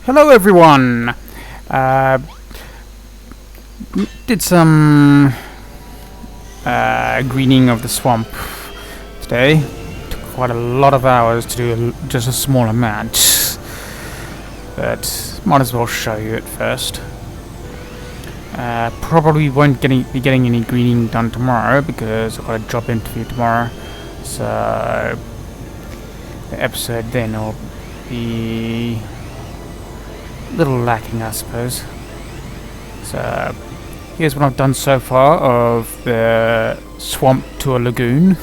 Hello everyone! Did some greening of the swamp today. Took quite a lot of hours to do just a small amount, but might as well show you it first. Probably won't be getting any greening done tomorrow because I've got a job interview tomorrow, so the episode then will be a little lacking, I suppose. So here's what I've done so far of the swamp to a lagoon.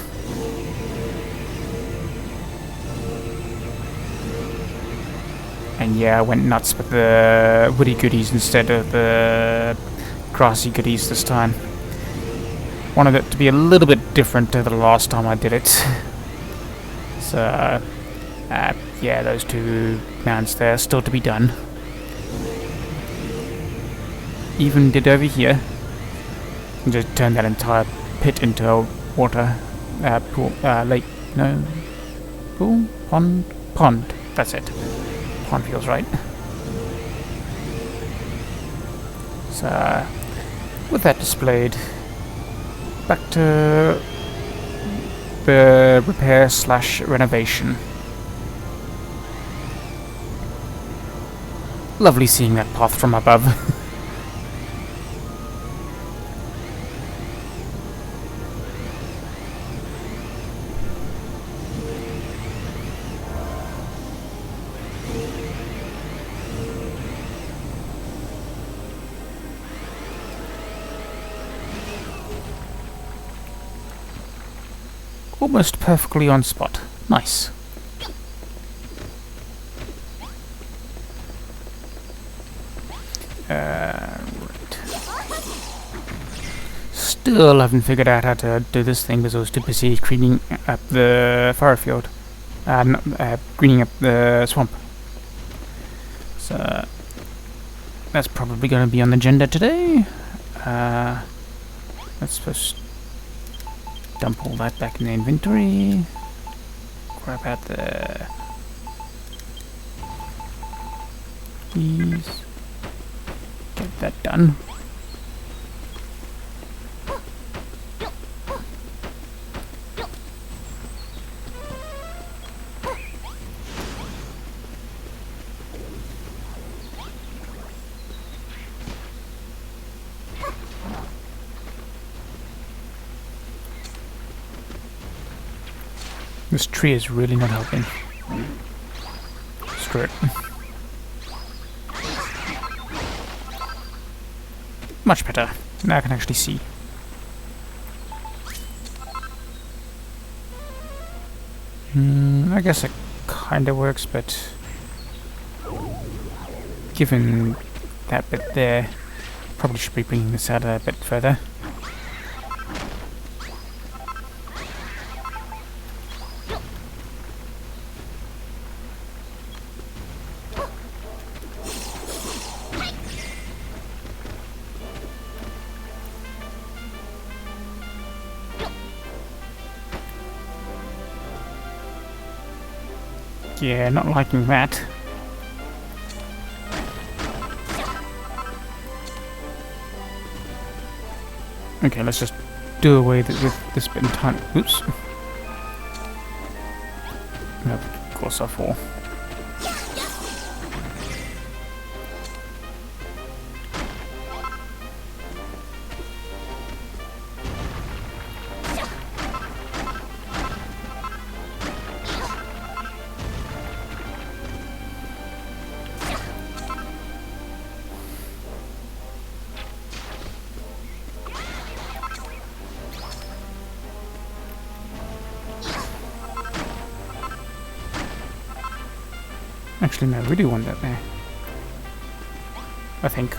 And yeah, I went nuts with the woody goodies instead of the grassy goodies this time. Wanted it to be a little bit different to the last time I did it. So yeah, those two mounds there still to be done. Even did over here. And just turned that entire pit into a water pool, lake, no, pool, pond. That's it. Pond feels right. So, with that displayed, back to the repair / renovation. Lovely seeing that path from above. Almost perfectly on spot. Nice. Right. Still haven't figured out how to do this thing because I was too busy greening up the Furrowfield. Greening up the swamp. So that's probably going to be on the agenda today. Let's first dump all that back in the inventory. Grab out the these. Get that done. This tree is really not helping. Screw it. Much better. Now I can actually see. I guess it kinda works, but given that bit there, probably should be bringing this out a bit further. Yeah, not liking that. Okay, let's just do away with this bit in time. Oops. No, of course I fall. Actually, no, I really want that there. I think.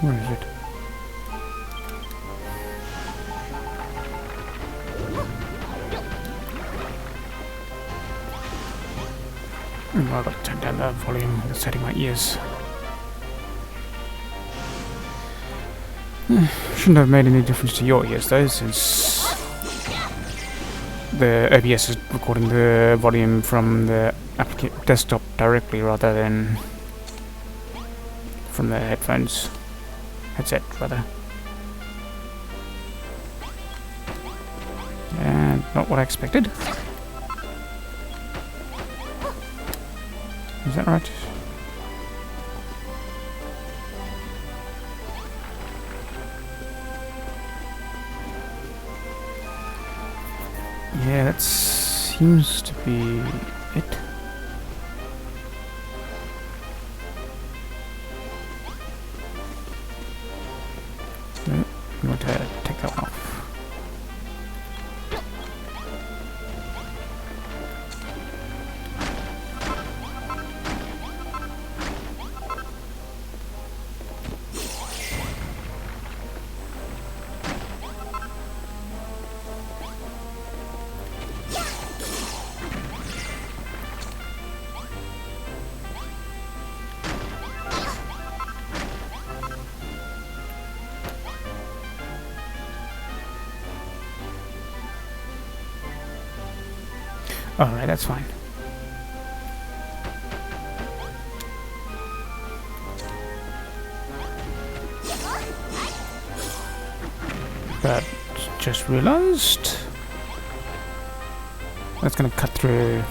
Where is it? I've got to turn down the volume. It's hurting my ears. Shouldn't have made any difference to your ears though, since the OBS is recording the volume from the desktop directly rather than from the headset rather. And not what I expected. Is that right? Yeah, that seems to be it. No, I'm going to take that one off. Alright, that's fine. But just realized that's gonna cut through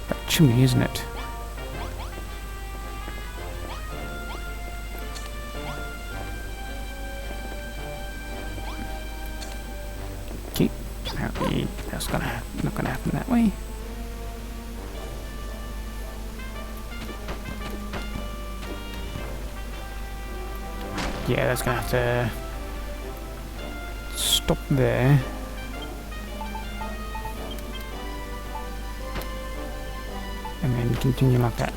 that chimney, isn't it? Apparently that's not gonna happen that way. Yeah, that's gonna have to stop there. And then continue like that.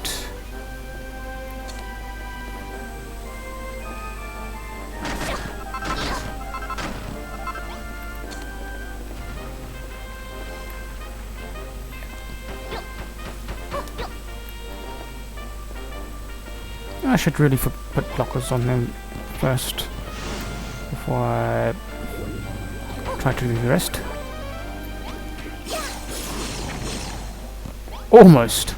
I should really put blockers on them first before I try to do the rest. Almost!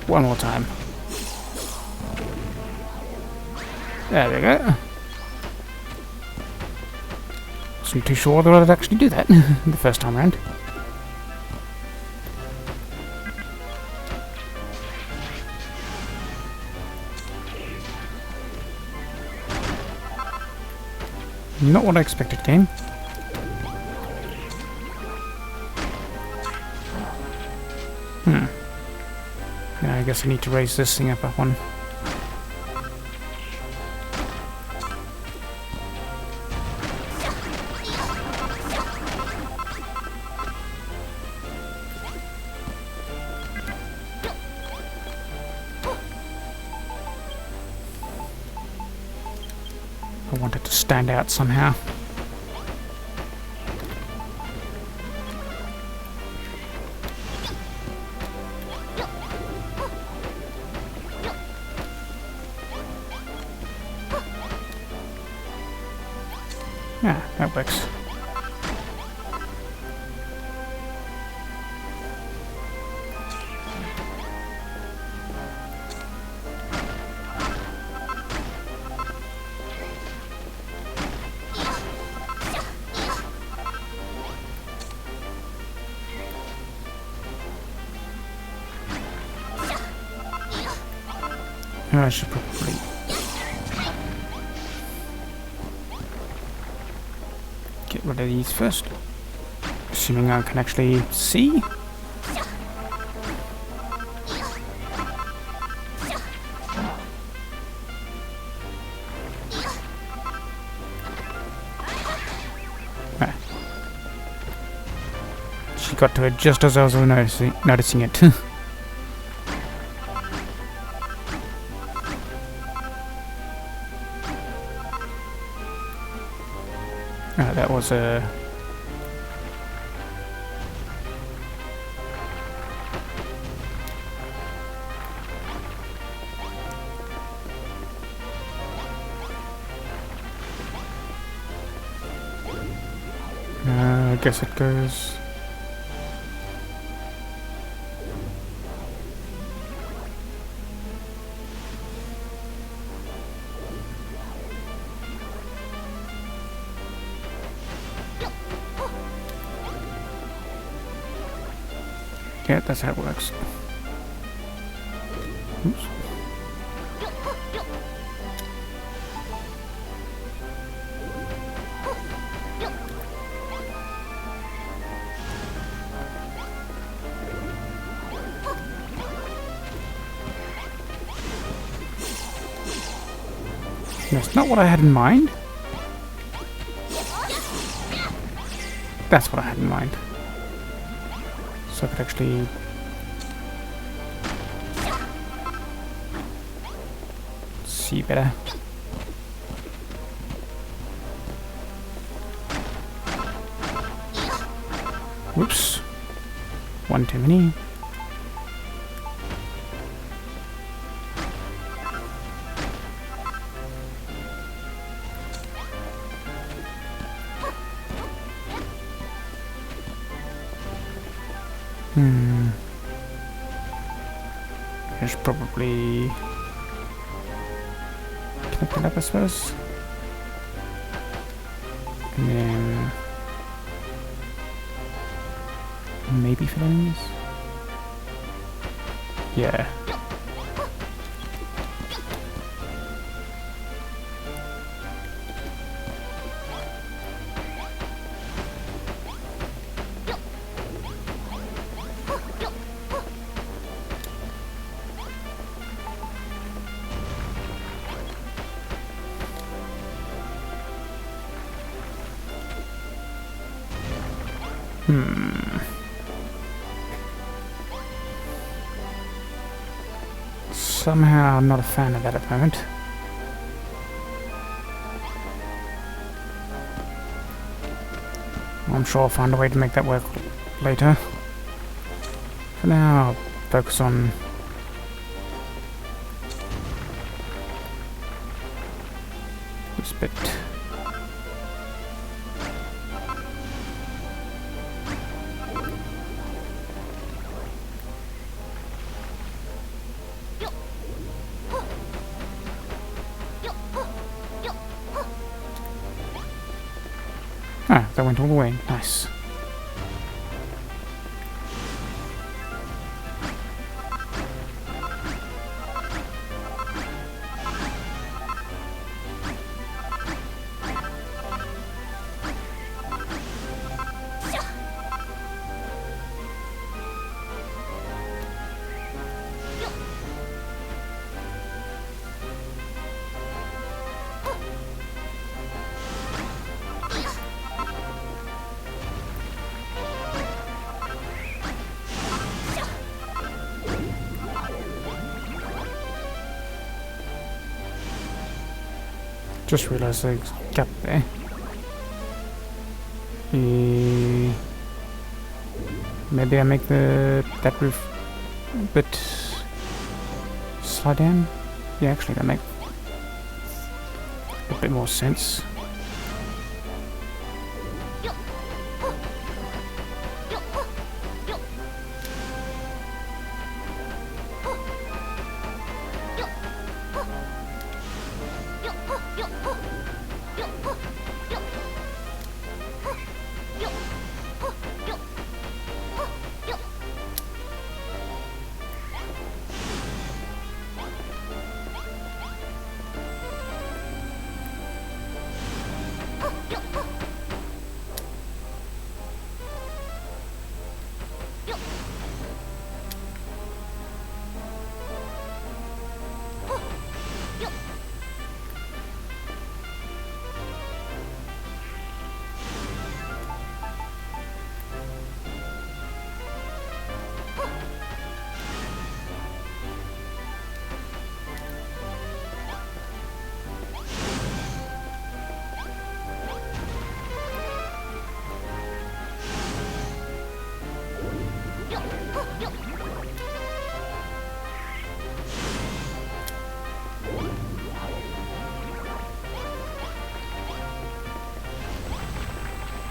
One more time. There we go. Wasn't too sure whether I'd actually do that the first time around. Not what I expected, game. Yeah, I guess I need to raise this thing up one. I want it to stand out somehow. Yeah, that works. I should probably get rid of these first, assuming I can actually see. Ah. She got to it just as I was noticing it. That was a... I guess it goes. Yeah, that's how it works. Oops. That's not what I had in mind. That's what I had in mind. So I could actually... see better. Whoops. One too many. I should probably connect it up, I suppose. And then maybe fill in this. Yeah. Somehow I'm not a fan of that at the moment. I'm sure I'll find a way to make that work later. For now, I'll focus on this bit. Ah, that went all the way. Nice. Just realised there's a gap there. Maybe I make that roof a bit slide down. Yeah, actually that makes a bit more sense.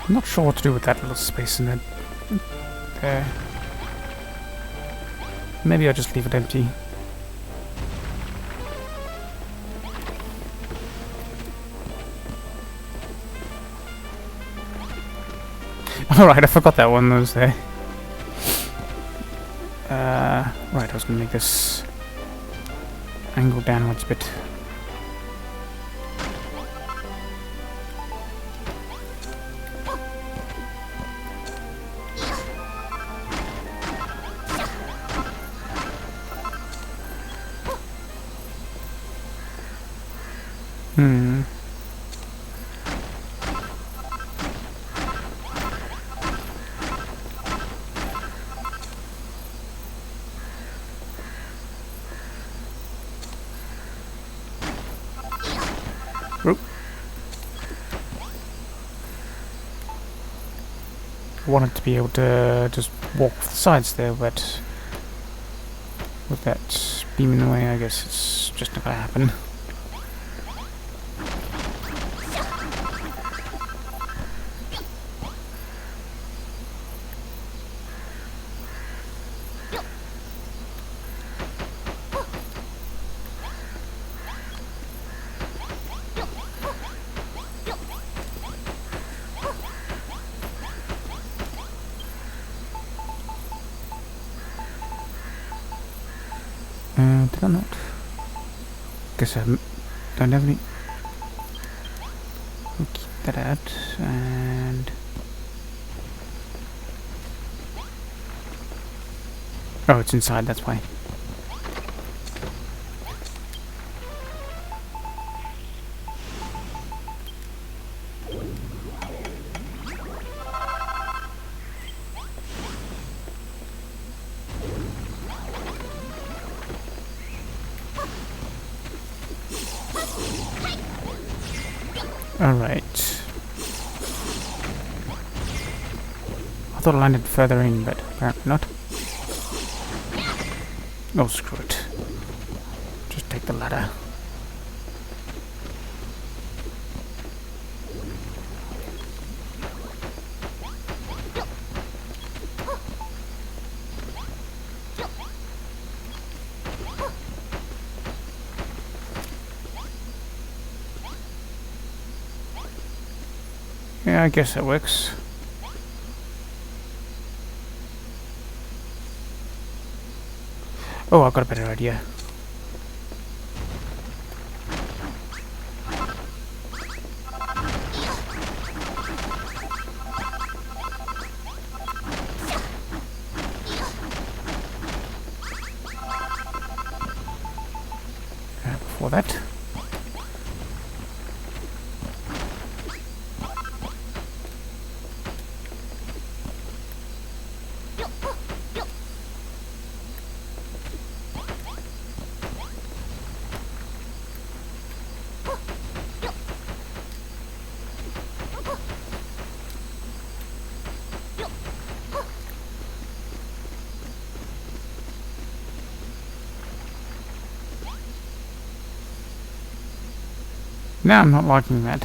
I'm not sure what to do with that little space in it. There. Maybe I'll just leave it empty. Alright, I forgot that one was there. Right, I was gonna make this angle downwards a bit. Oop. I wanted to be able to just walk off the sides there, but with that beam in the way, I guess it's just not gonna happen. Did I not? Guess I don't have any. We'll keep that out, and oh, it's inside. That's why. Alright. I thought I landed further in, but apparently not. Oh, screw it. Just take the ladder. Yeah, I guess that works. Oh, I've got a better idea. Before that. Now I'm not liking that.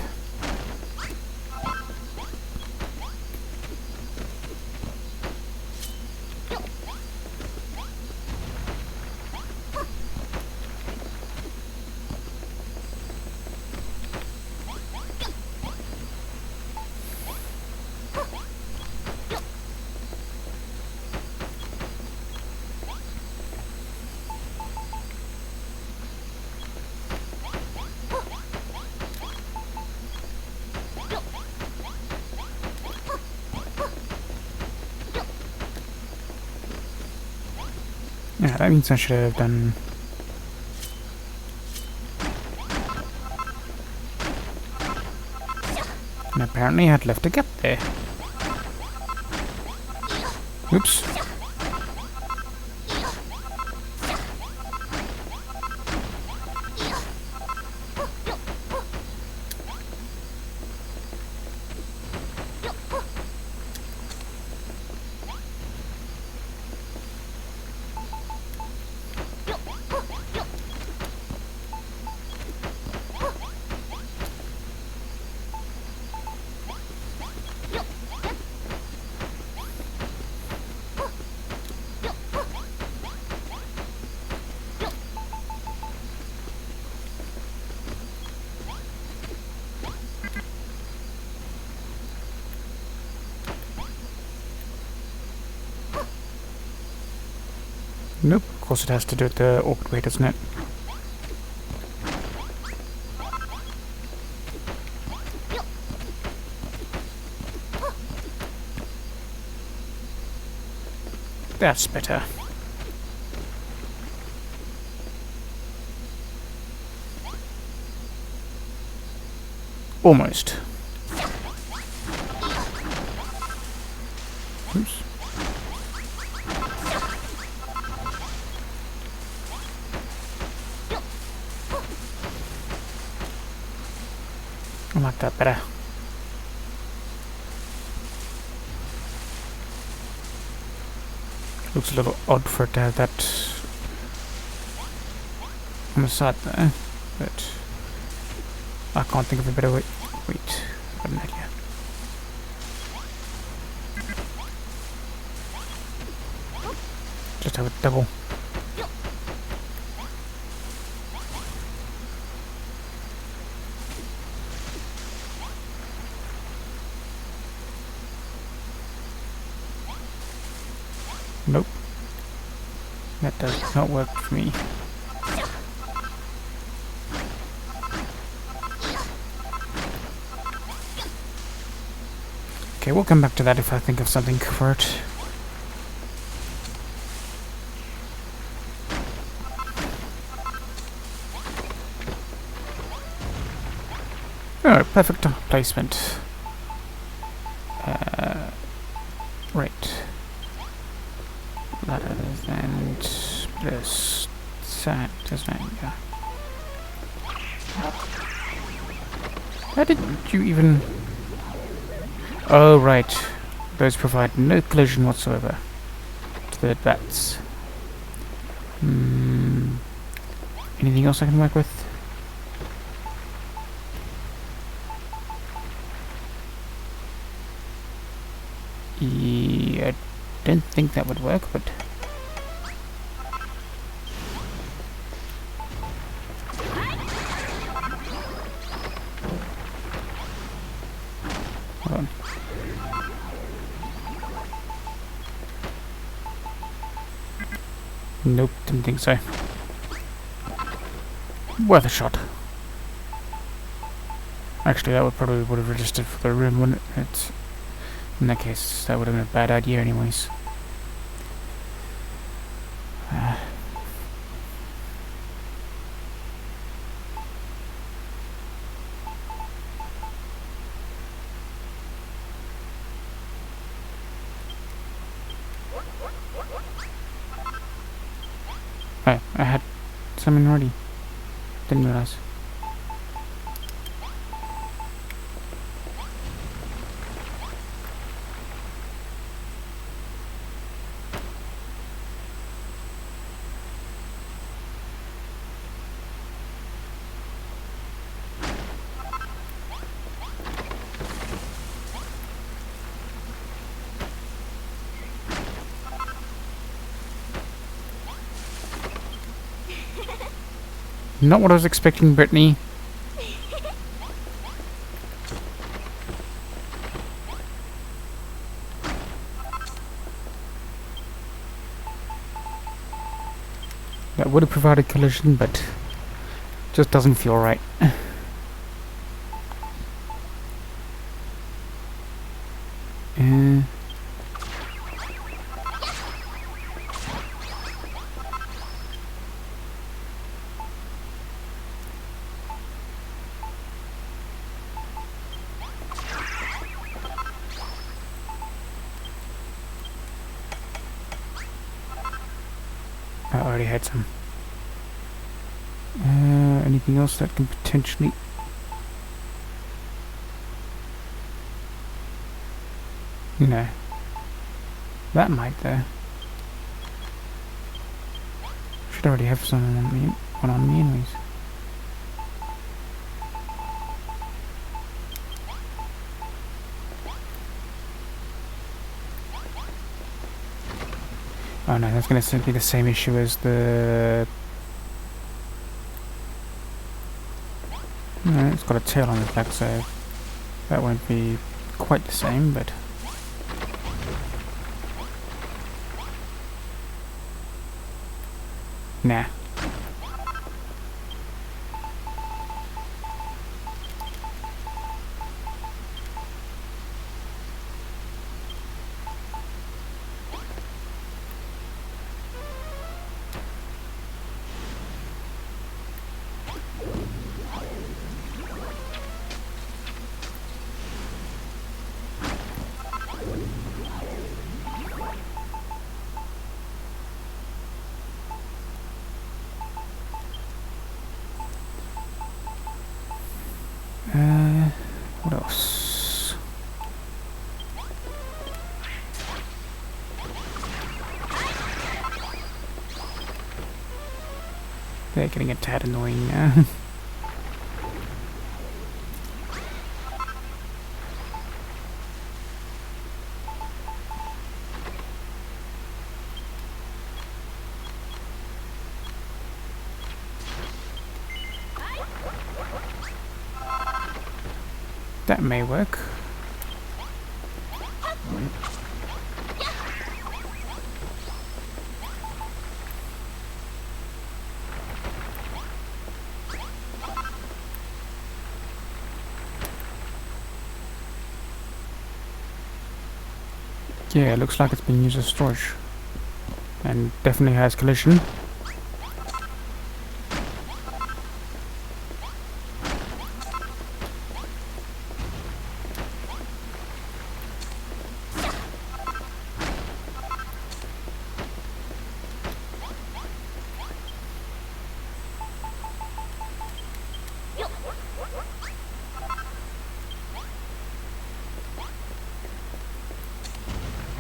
Yeah, that means I should have done... And apparently I had left a gap there. Oops. Nope, of course it has to do with the orbit weight, doesn't it? That's better. Almost. Oops. I like that better. Looks a little odd for it to have that on the side there, but I can't think of a better way. Wait, I've got an idea. Just have it double. Nope. That does not work for me. Okay, we'll come back to that if I think of something for it. Oh, perfect placement. Right. Ladders and this sand, doesn't it? Yeah. How did you even... Oh, right. Those provide no collision whatsoever to the bats. Anything else I can work with? I don't think that would work, but... Hold on. Nope, didn't think so. Worth a shot. Actually, that would have registered for the room, wouldn't it? In that case, that would have been a bad idea anyways. Oh, I had something already. Didn't realize. Not what I was expecting, Brittany. That would have provided collision, but just doesn't feel right. I already had some. Anything else that can potentially... No. That might though. Should already have some on me, one on me anyways. Oh no, that's going to be the same issue as the... No, it's got a tail on its back, so that won't be quite the same, but... Nah. What else? They're getting a tad annoying now. That may work. Yeah, it looks like it's been used as storage. And definitely has collision.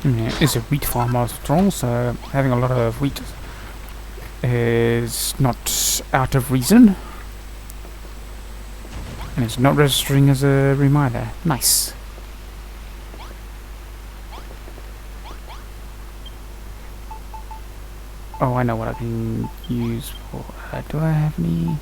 Yeah, it's a wheat farm after all, so having a lot of wheat is not out of reason. And it's not registering as a reminder. Nice. Oh, I know what I can use for... do I have any...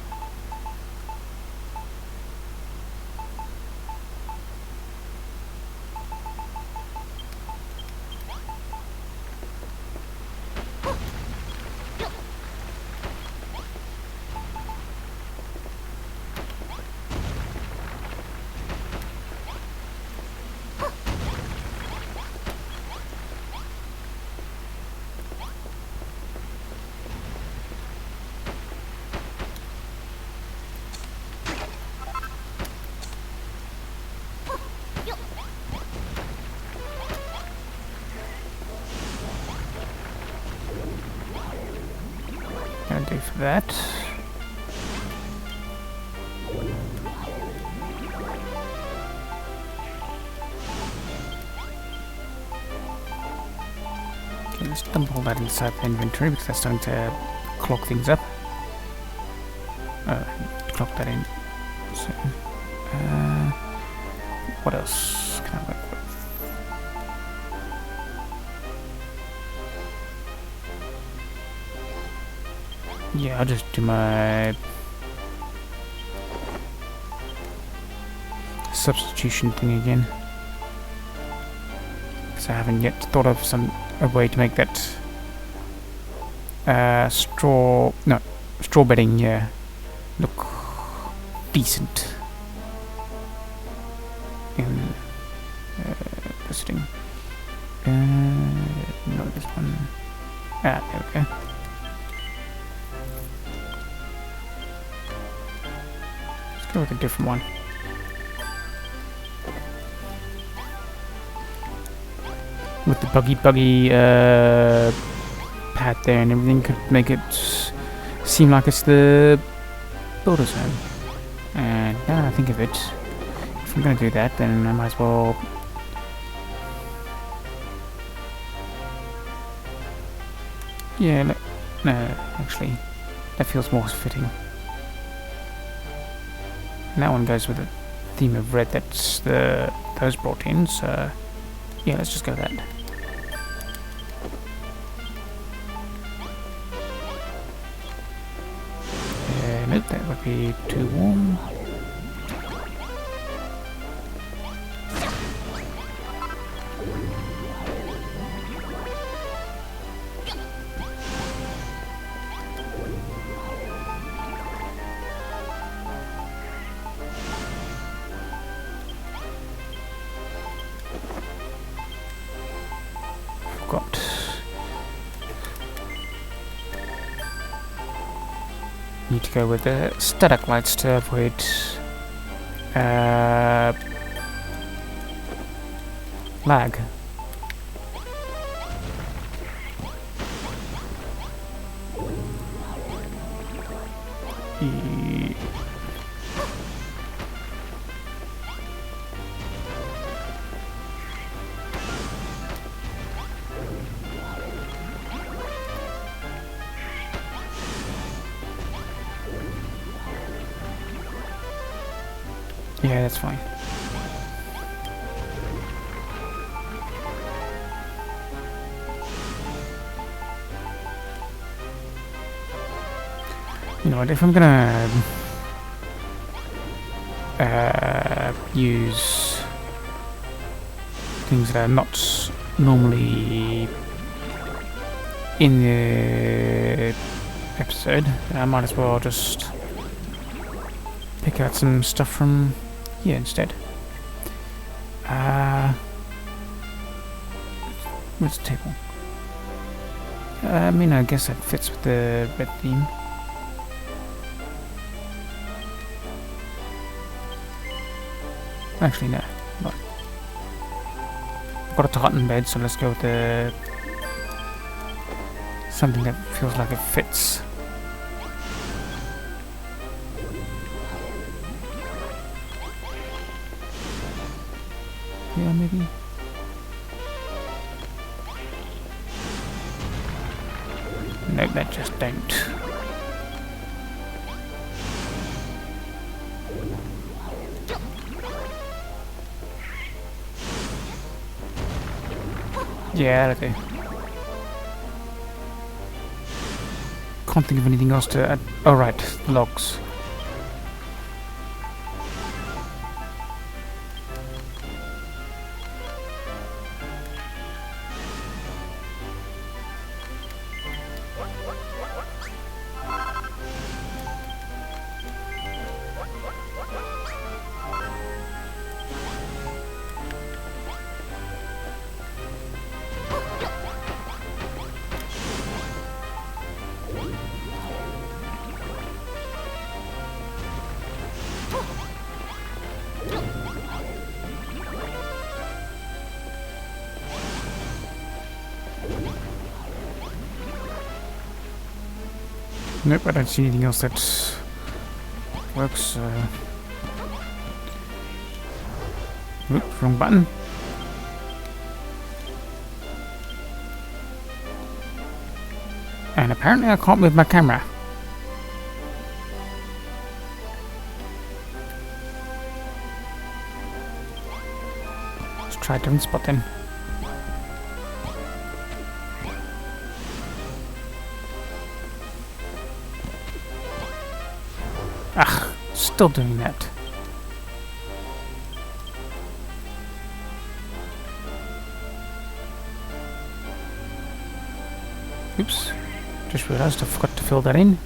Gonna do for that. Okay, let's dump all that inside the inventory because that's starting to clock things up. Clock that in. So, what else can I work with? Yeah, I'll just do my substitution thing again. Because I haven't yet thought of a way to make that straw bedding, yeah, look decent in visiting. Not this one. There we go. Let's go with a different one. With the buggy pad there and everything could make it seem like it's the builder's home. And now that I think of it, if I'm going to do that, then I might as well... Yeah, no, actually, that feels more fitting. And that one goes with the theme of red that's those brought in, so yeah, let's just go with that. Nope, that would be too warm. need to go with the static lights to avoid lag. Yeah, that's fine. You know what, if I'm gonna use things that are not normally in the episode, I might as well just pick out some stuff from here instead. Where's the table? I mean, I guess that fits with the red theme. Actually, no. Not. I've got a tartan bed, so let's go with the something that feels like it fits. Yeah, maybe. Nope, that just don't. Yeah, that'll do. Can't think of anything else to add. Oh right, the logs. Nope, I don't see anything else that works. Oops, wrong button. And apparently I can't move my camera. Let's try a different spot then. Ah, still doing that. Oops, just realized I forgot to fill that in.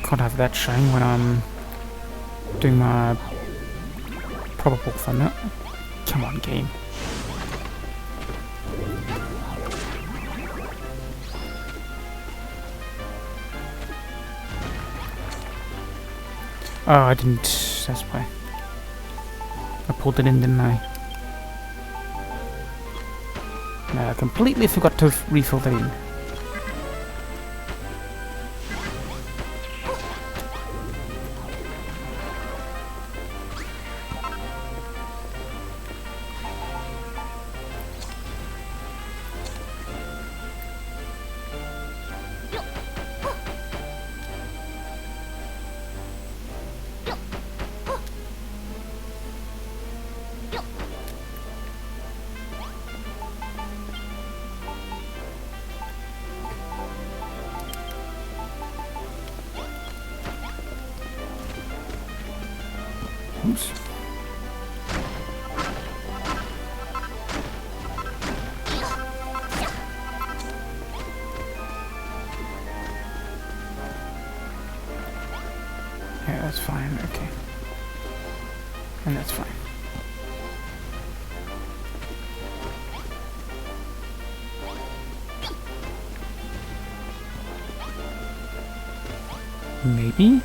Can't have that showing when I'm doing my probable thumbnail. Come on, game. Oh, I didn't. That's why. I pulled it in, didn't I? No, I completely forgot to refill that in. Oops. Yeah, that's fine, okay. And that's fine. Maybe?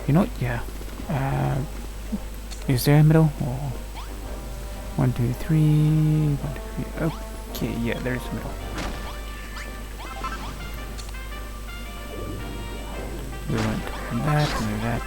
You know what? Yeah. Is there a middle? Or 1, 2, 3. 1, 2, 3. Okay, yeah, there is a middle. We want to do that, and do that.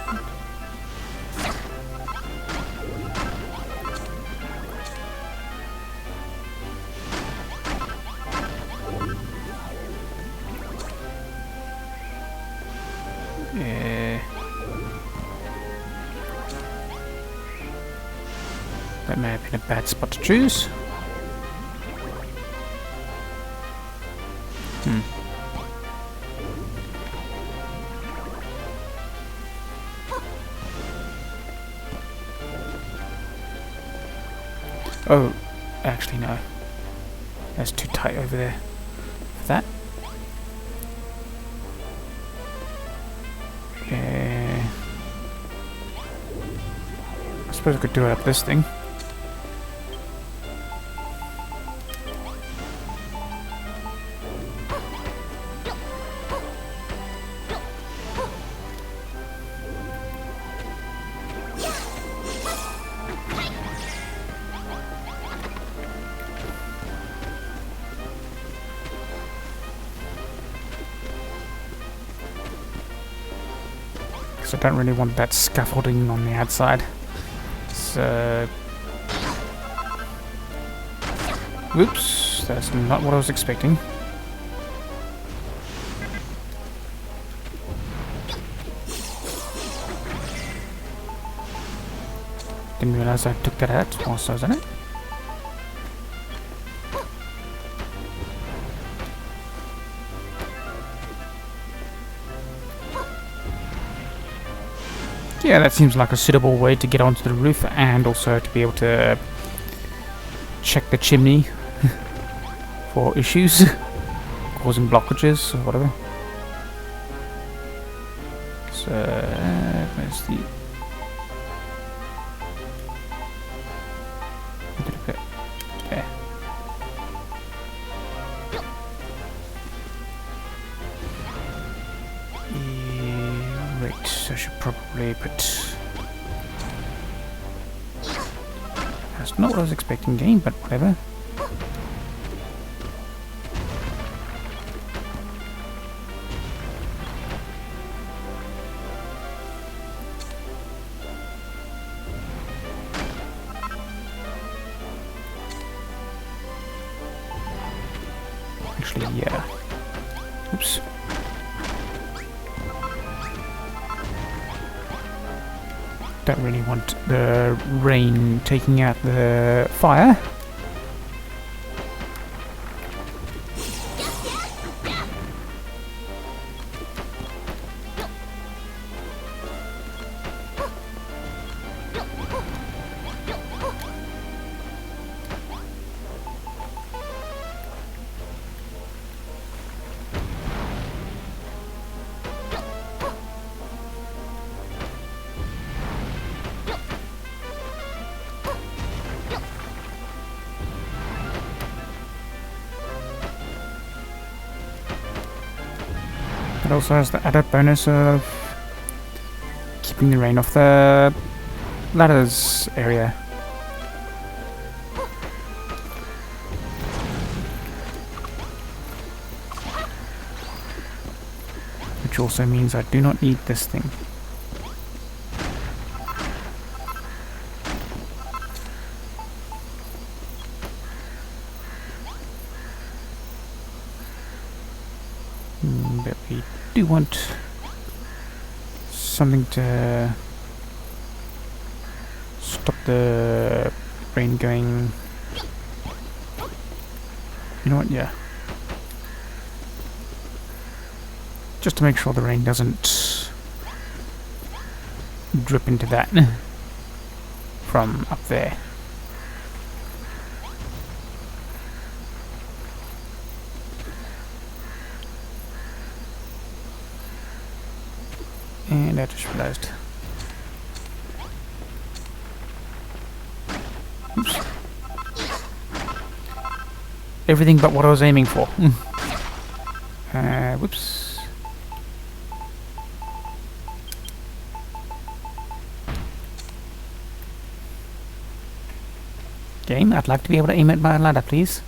That may have been a bad spot to choose. Oh, actually no. That's too tight over there for that. I suppose I could do it up this thing. I don't really want that scaffolding on the outside. So, whoops, that's not what I was expecting. Didn't realize I took that out whilst I was in it. Yeah, that seems like a suitable way to get onto the roof and also to be able to check the chimney for issues causing blockages or whatever. So, where's the... There. Right, so I should probably put... That's not what I was expecting game, but whatever. Actually, yeah. Oops. Don't really want the rain taking out the fire. It also has the added bonus of keeping the rain off the ladders area. Which also means I do not need this thing. But we do want something to stop the rain going. You know what? Yeah. Just to make sure the rain doesn't drip into that from up there. And I just realized. Oops. Everything but what I was aiming for. Whoops. Game, I'd like to be able to aim at my ladder, please.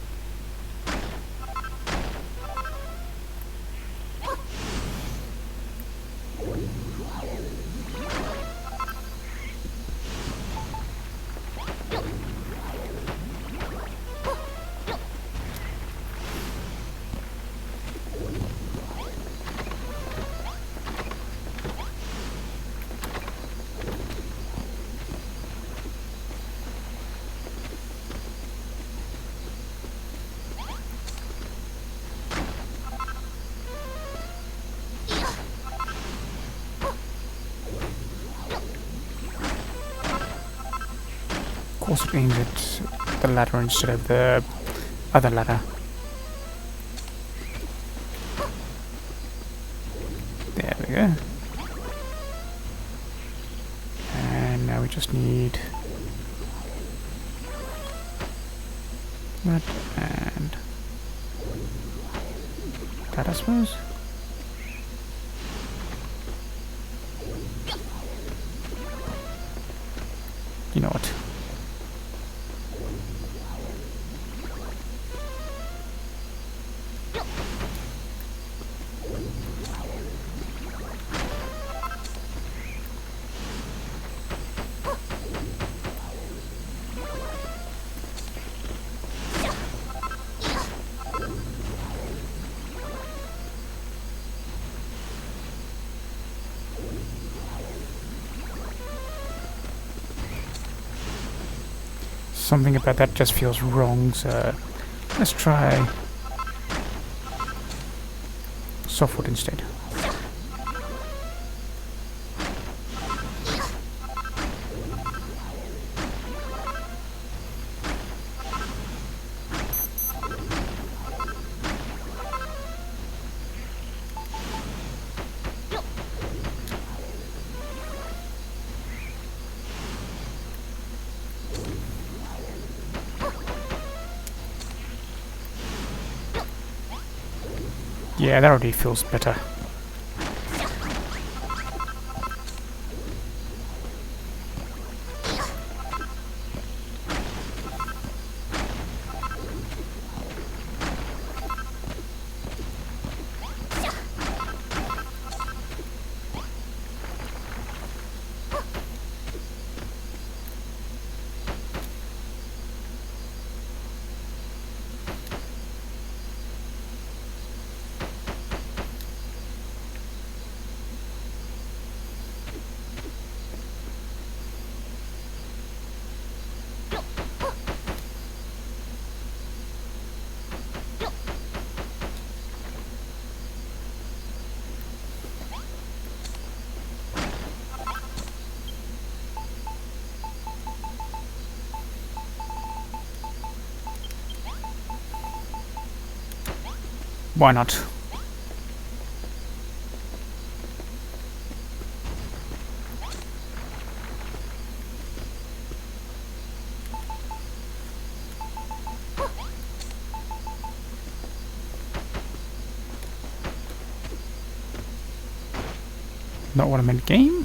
Of course it aims at the ladder instead of the other ladder. There we go. And now we just need that and that, I suppose. You know what? Something about that just feels wrong, so let's try softwood instead. Yeah, that already feels better. Why not? Not what I meant, game.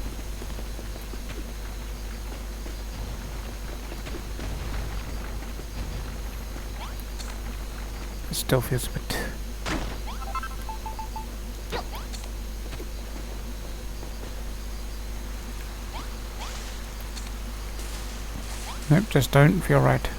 It still feels a bit. Nope, just don't feel right.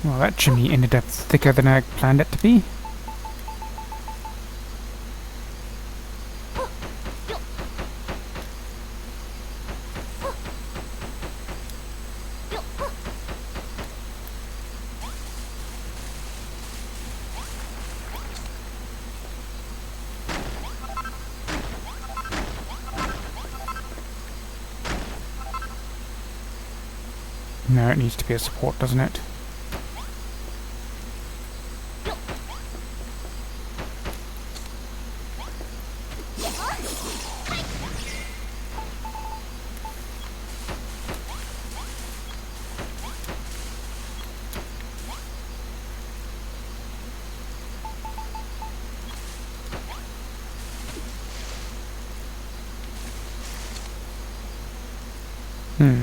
Well, that chimney ended up thicker than I planned it to be. No, it needs to be a support, doesn't it? Hmm.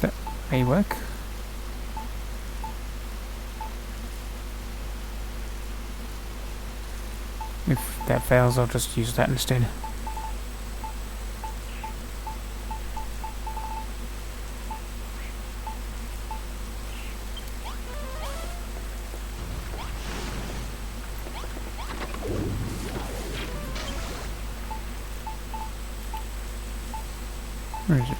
That may work. If that fails, I'll just use that instead. Where is it?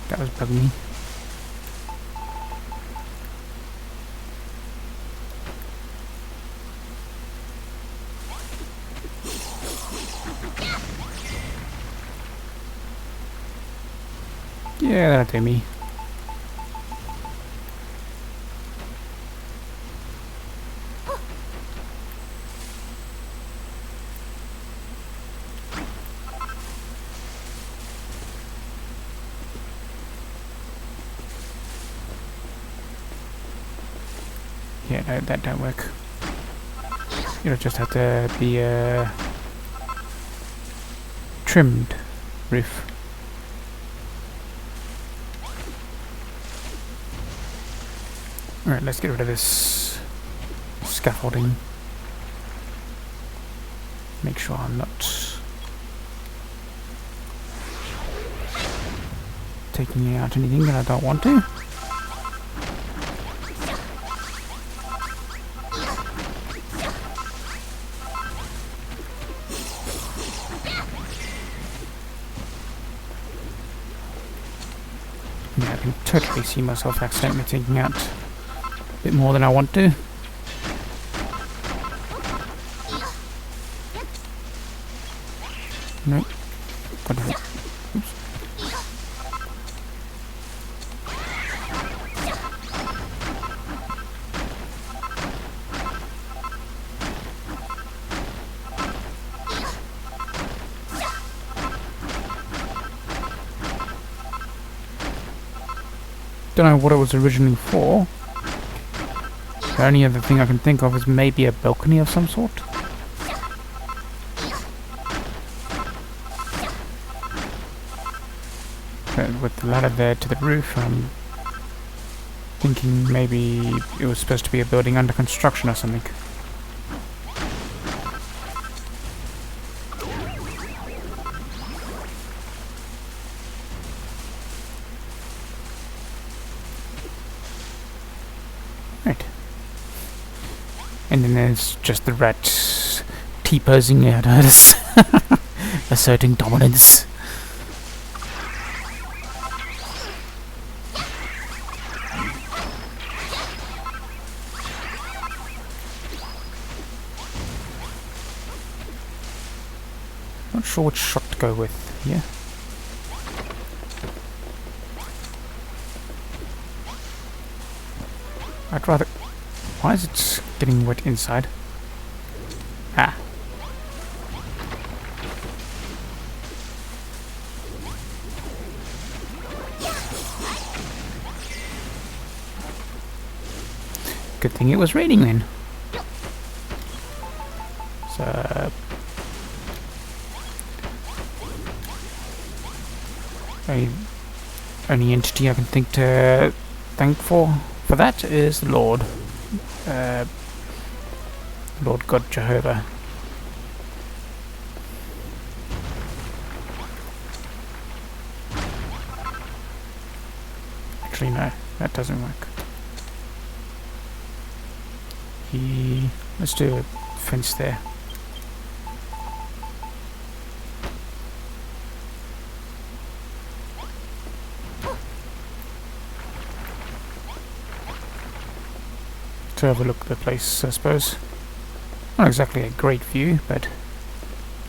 That was bugging me. Yeah, that'll do me. Yeah, no, that don't work. It'll just have to be a trimmed roof. Alright, let's get rid of this scaffolding. Make sure I'm not taking out anything that I don't want to. Yeah, I can totally see myself accidentally taking out a bit more than I want to. Nope. Got it. Oops. Don't know what it was originally for. The only other thing I can think of is maybe a balcony of some sort. But with the ladder there to the roof, I'm thinking maybe it was supposed to be a building under construction or something. Right. And then there's just the rat T-posing out at us, asserting dominance. Not sure which shot to go with here. I'd rather... Why is it getting wet inside? Ah. Good thing it was raining then. So... only entity I can think to thank for that is the Lord. Lord God Jehovah. Actually, no, that doesn't work. Let's do a fence there. To overlook the place, I suppose. Not exactly a great view, but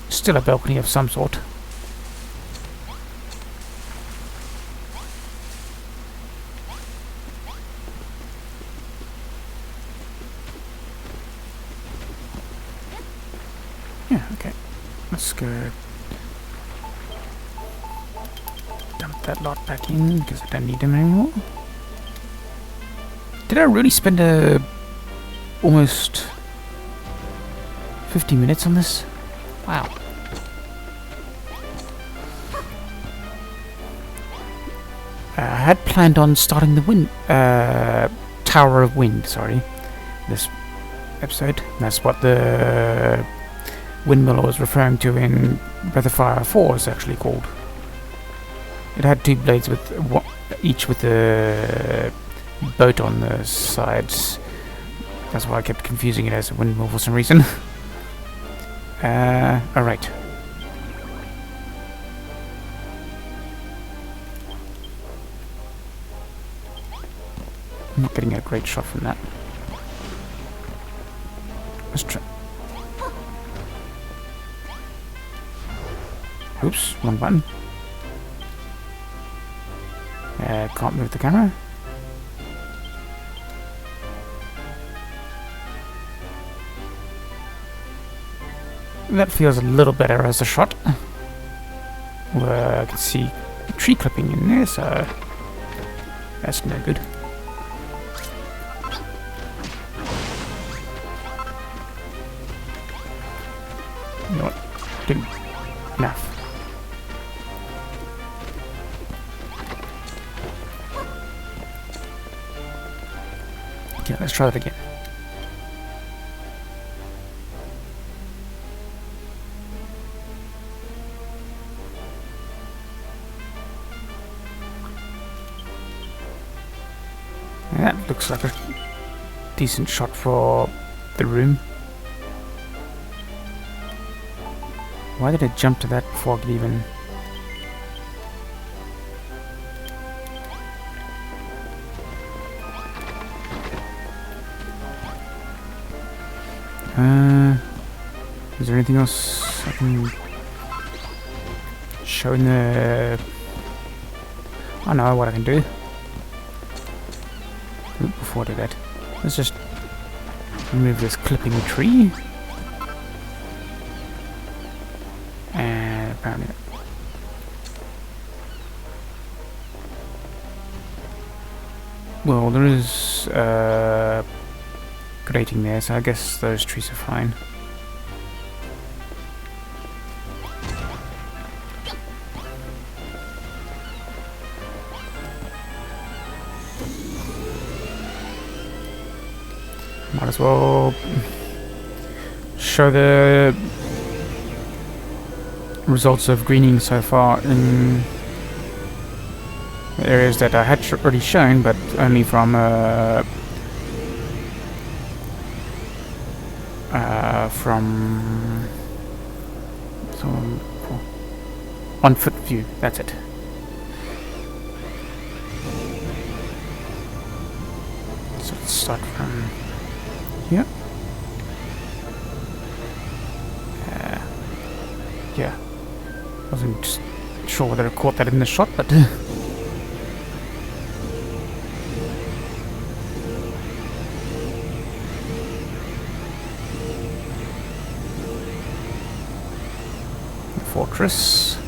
still a balcony of some sort. Yeah, okay. Let's go dump that lot back in because I don't need them anymore. Did I really spend almost 50 minutes on this? Wow. I had planned on starting the Tower of Wind, sorry, this episode. That's what the windmill I was referring to in Breath of Fire 4 is actually called. It had two blades with each with a boat on the sides. That's why I kept confusing it as a windmill for some reason. Alright. I'm not getting a great shot from that. Let's try. Oops, wrong button. Can't move the camera. That feels a little better as a shot. I can see a tree clipping in there, so that's no good. You know what? Didn't. Enough. Okay, let's try that again. That looks like a decent shot for the room. Why did I jump to that before I could even... is there anything else I can show in the... I know what I can do. Oop, before I do that, let's just remove this clipping tree. And apparently... Well, there is grating there, so I guess those trees are fine. Might as well show the results of greening so far in the areas that I had already shown, but only from on foot view. That's it. So let's start from here. Yeah, wasn't sure whether I caught that in the shot, but fortress.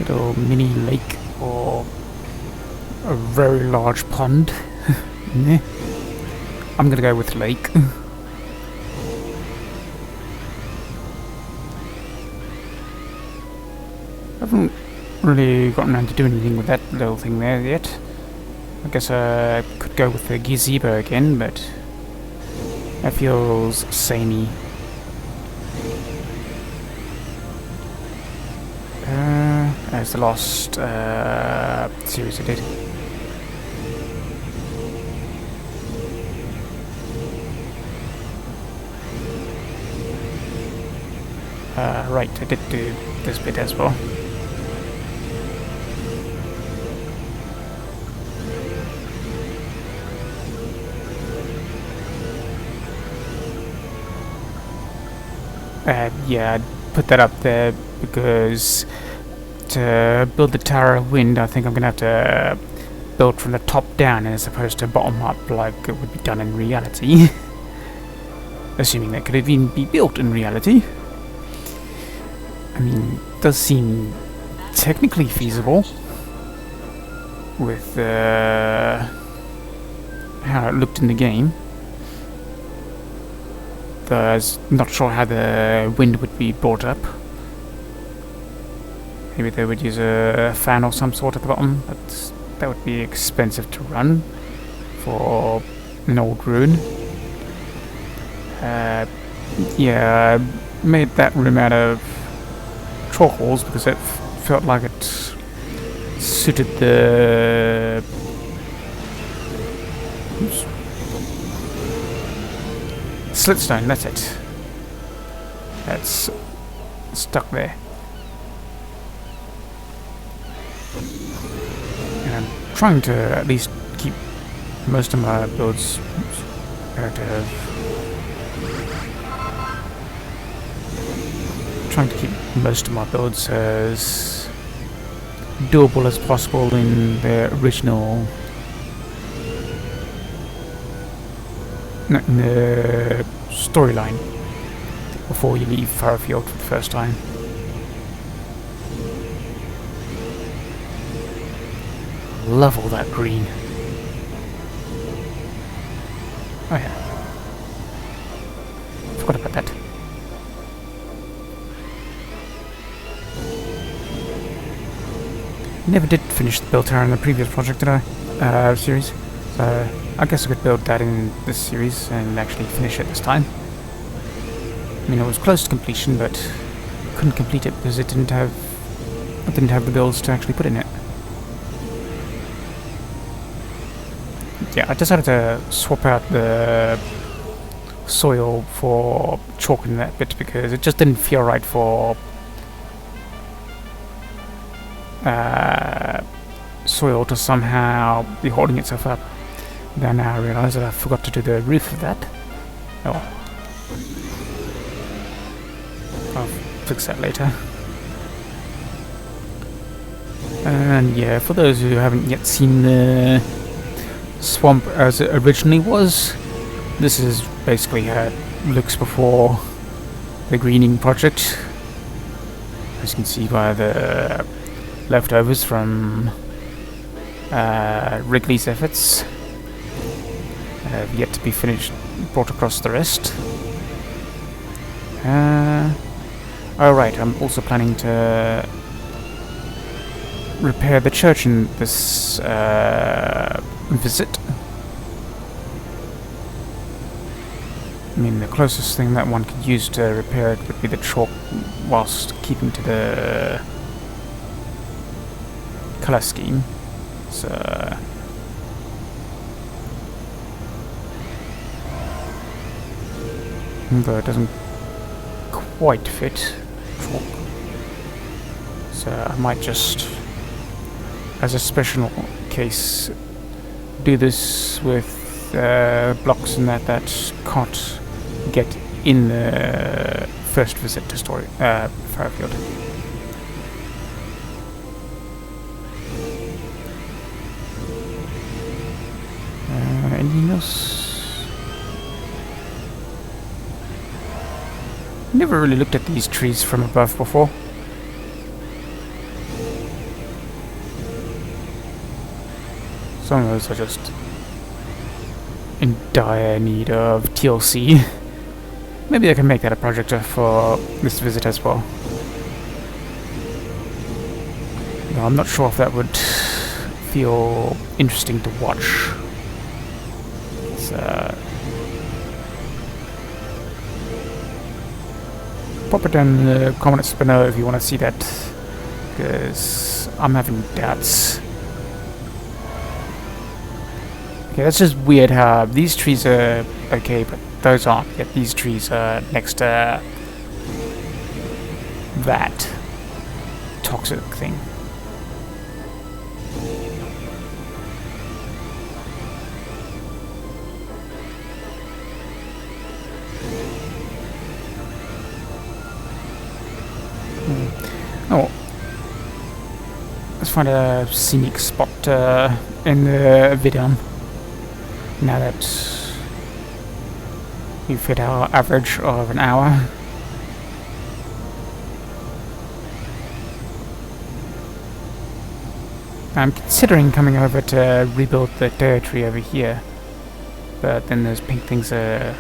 little mini lake or a very large pond. Nah. I'm gonna go with lake. I haven't really gotten around to doing anything with that little thing there yet. I guess I could go with the gazebo again, but that feels samey. As the last series I did. Right, I did do this bit as well. Yeah, I put that up there because to build the Tower of Wind, I think I'm gonna have to build from the top down as opposed to bottom up like it would be done in reality. Assuming that could even be built in reality. I mean, it does seem technically feasible with how it looked in the game. Though I was not sure how the wind would be brought up. Maybe they would use a fan or some sort at the bottom, but that would be expensive to run for an old ruin. Yeah, I made that room out of chalk walls because it felt like it suited the slitstone, that's it. That's stuck there. And I'm trying to at least keep most of my builds as doable as possible in the original, in the storyline before you leave Furrowfield for the first time. Love all that green. Oh yeah, forgot about that. Never did finish the build tower in the previous project, did I? Series. So I guess I could build that in this series and actually finish it this time. I mean, it was close to completion, but couldn't complete it because I didn't have the builds to actually put in it. Yeah, I decided to swap out the soil for chalk in that bit because it just didn't feel right for soil to somehow be holding itself up. Then I realised that I forgot to do the roof of that. Oh, I'll fix that later. And yeah, for those who haven't yet seen the swamp as it originally was, this is basically how it looks before the greening project. As you can see by the leftovers from Wrigley's efforts. Have yet to be finished, brought across the rest. Alright, I'm also planning to repair the church in this visit. I mean, the closest thing that one could use to repair it would be the chalk, whilst keeping to the colour scheme. So though it doesn't quite fit chalk, so I might just, as a special case, do this with blocks and that can't get in the first visit to Furrowfield. Anything else? Never really looked at these trees from above before. some of those are just in dire need of TLC. Maybe I can make that a project for this visit as well. No, I'm not sure if that would feel interesting to watch. Pop it down in the comments below if you want to see that, because I'm having doubts. Okay, that's just weird how these trees are okay, but those aren't. Yet these trees are next to that toxic thing. Oh, let's find a scenic spot in the video. Now that we've hit our average of an hour. I'm considering coming over to rebuild the territory over here, but then those pink things are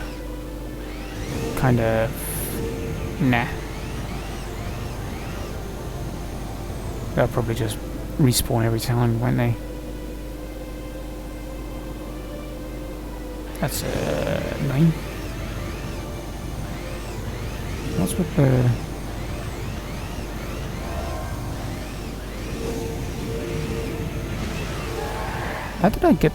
kind of nah. They'll probably just respawn every time, won't they? That's 9. What's with the... How did I get...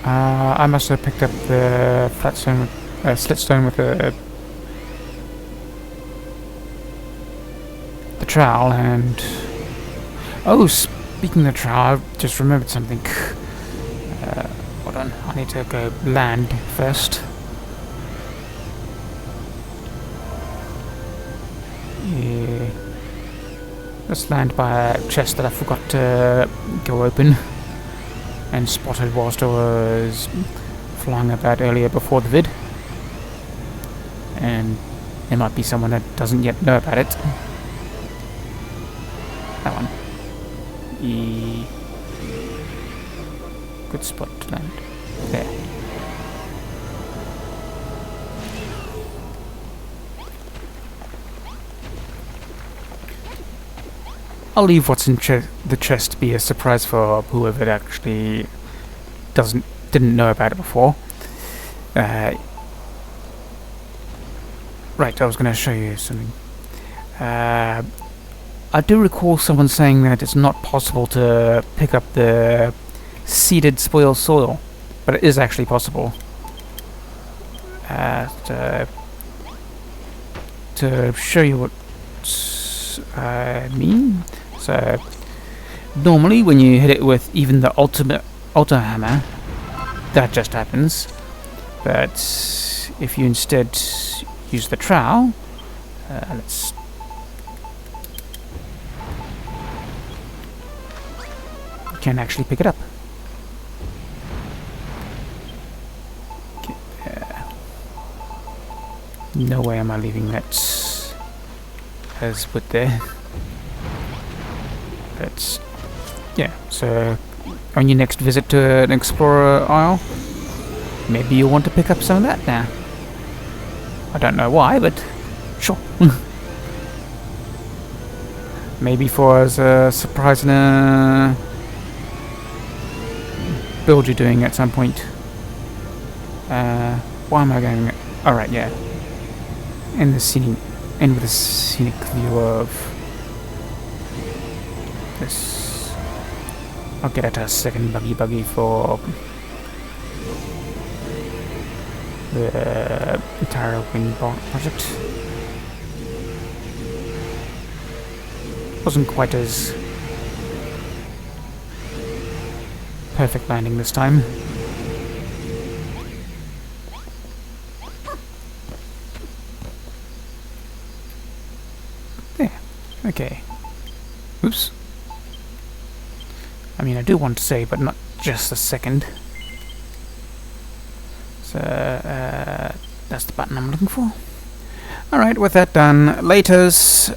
I must have picked up the flat stone, slit stone with the trowel, and oh, speaking of trowel, I just remembered something. Hold on, I need to go land first. Yeah, let's land by a chest that I forgot to go open and spotted whilst I was flying about earlier before the vid, and there might be someone that doesn't yet know about it. That one. Good spot to land. There. I'll leave what's in the chest to be a surprise for whoever actually didn't know about it before. Right, I was going to show you something. I do recall someone saying that it's not possible to pick up the seeded spoiled soil, but it is actually possible. To show you what I mean, so normally when you hit it with even the ultimate auto hammer, that just happens. But if you instead use the trowel, let's. Can actually pick it up. Okay, no way am I leaving that as wood there. But yeah, so on your next visit to an explorer isle, maybe you'll want to pick up some of that now. I don't know why, but sure. Maybe for as a surprise in a build you're doing at some point. Why am I going? All right, yeah. In the scenic, and with a scenic view of this. I'll get at a second buggy for the entire wing project. Wasn't quite as perfect landing this time. There. Okay. Oops. I mean, I do want to save, but not just a second. So, that's the button I'm looking for. Alright, with that done, laters.